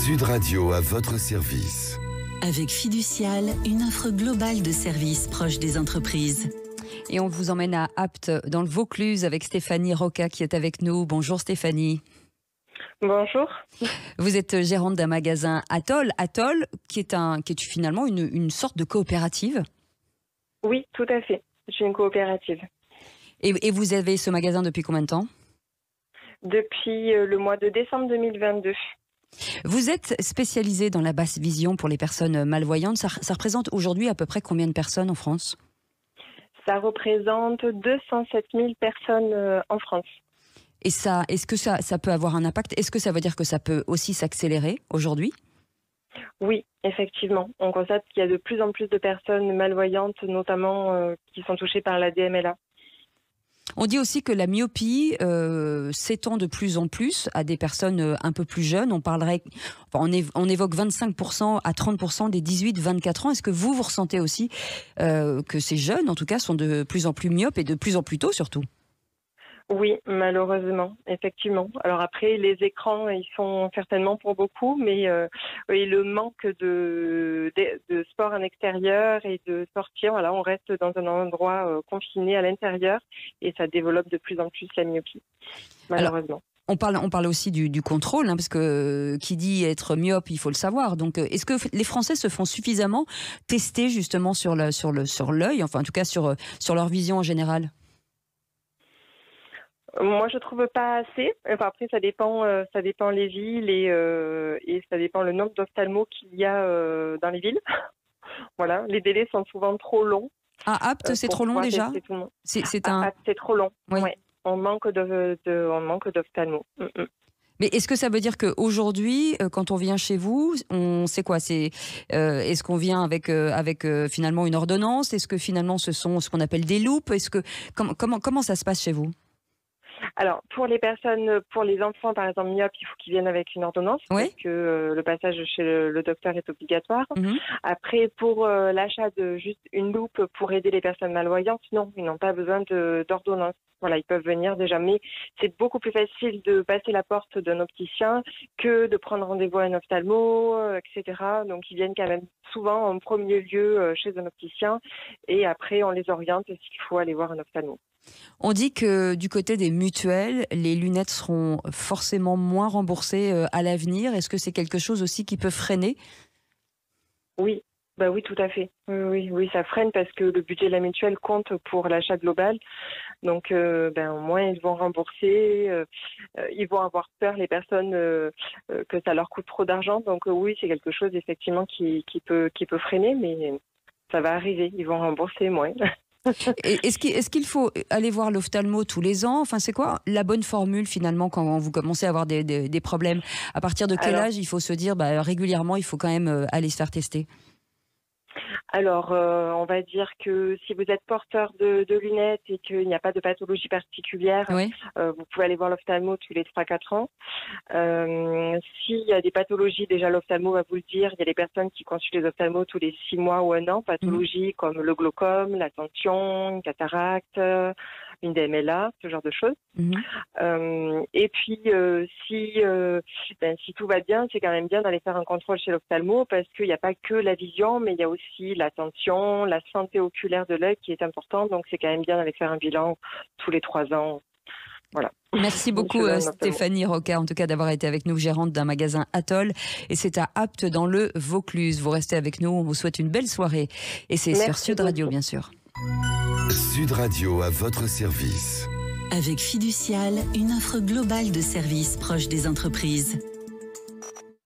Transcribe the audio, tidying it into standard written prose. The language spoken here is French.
Sud Radio à votre service. Avec Fiducial, une offre globale de services proches des entreprises. Et on vous emmène à Apt, dans le Vaucluse, avec Stéphanie Roca qui est avec nous. Bonjour Stéphanie. Bonjour. Vous êtes gérante d'un magasin Atoll. Atoll, qui est finalement une sorte de coopérative. Oui, tout à fait. Je suis une coopérative. Et vous avez ce magasin depuis combien de temps ? Depuis le mois de décembre 2022. Vous êtes spécialisée dans la basse vision pour les personnes malvoyantes. Ça représente aujourd'hui à peu près combien de personnes en France ? Ça représente 207 000 personnes en France. Et ça, est-ce que ça peut avoir un impact ? Est-ce que ça veut dire que ça peut aussi s'accélérer aujourd'hui ? Oui, effectivement. On constate qu'il y a de plus en plus de personnes malvoyantes, notamment qui sont touchées par la DMLA. On dit aussi que la myopie s'étend de plus en plus à des personnes un peu plus jeunes. On évoque 25% à 30% des 18-24 ans. Est-ce que vous ressentez aussi que ces jeunes, en tout cas, sont de plus en plus myopes et de plus en plus tôt surtout ? Oui, malheureusement, effectivement. Alors après, les écrans, ils sont certainement pour beaucoup, mais oui, le manque de sport en extérieur et de sortir, voilà, on reste dans un endroit confiné à l'intérieur et ça développe de plus en plus la myopie, malheureusement. Alors, on parle aussi du contrôle, parce que qui dit être myope, il faut le savoir. Donc, est-ce que les Français se font suffisamment tester justement sur l'œil, enfin en tout cas sur leur vision en général ? Moi, je trouve pas assez. Enfin, après, ça dépend les villes et ça dépend le nombre d'ophtalmos qu'il y a dans les villes. Voilà, les délais sont souvent trop longs. Ah, Apt, c'est trop long déjà ? Apt, c'est trop long. Oui. Ouais. On manque d'ophtalmos. Mais est-ce que ça veut dire qu'aujourd'hui, quand on vient chez vous, on sait quoi ? Est-ce qu'on vient avec finalement une ordonnance ? Est-ce que finalement ce sont ce qu'on appelle des loupes ? Comment ça se passe chez vous ? Alors, pour les enfants, par exemple, myopes, il faut qu'ils viennent avec une ordonnance, oui, parce que le passage chez le docteur est obligatoire. Mm-hmm. Après, pour l'achat de juste une loupe pour aider les personnes malvoyantes, non, ils n'ont pas besoin d'ordonnance. Voilà, ils peuvent venir déjà, mais c'est beaucoup plus facile de passer la porte d'un opticien que de prendre rendez-vous à un ophtalmo, etc. Donc, ils viennent quand même souvent en premier lieu chez un opticien et après, on les oriente s'il faut aller voir un ophtalmo. On dit que du côté des mutuelles, les lunettes seront forcément moins remboursées à l'avenir. Est-ce que c'est quelque chose aussi qui peut freiner ? Oui. Bah oui, tout à fait. Oui, ça freine parce que le budget de la mutuelle compte pour l'achat global. Donc, au moins, ils vont rembourser. Ils vont avoir peur, les personnes, que ça leur coûte trop d'argent. Donc, oui, c'est quelque chose, effectivement, qui peut freiner, mais ça va arriver. Ils vont rembourser moins. Est-ce qu'il faut aller voir l'ophtalmo tous les ans ? Enfin, c'est quoi la bonne formule, finalement, quand vous commencez à avoir des problèmes ? À partir de quel âge il faut se dire, régulièrement, il faut quand même aller se faire tester ? Alors, on va dire que si vous êtes porteur de lunettes et qu'il n'y a pas de pathologie particulière, oui, vous pouvez aller voir l'ophtalmo tous les 3-4 ans. S'il y a des pathologies, déjà l'ophtalmo va vous le dire, il y a des personnes qui consultent les ophtalmos tous les 6 mois ou 1 an, pathologies comme le glaucome, la tension, une cataracte, une DMLA, ce genre de choses. Et puis, si tout va bien, c'est quand même bien d'aller faire un contrôle chez l'ophtalmo parce qu'il n'y a pas que la vision, mais il y a aussi la tension, la santé oculaire de l'œil qui est importante. Donc, c'est quand même bien d'aller faire un bilan tous les 3 ans. Voilà. Merci beaucoup Stéphanie Roca, en tout cas d'avoir été avec nous, gérante d'un magasin Atoll. Et c'est à Apt dans le Vaucluse. Vous restez avec nous, on vous souhaite une belle soirée. Et c'est sur Sud Radio, bien sûr. Sud Radio à votre service. Avec Fiducial, une offre globale de services proches des entreprises.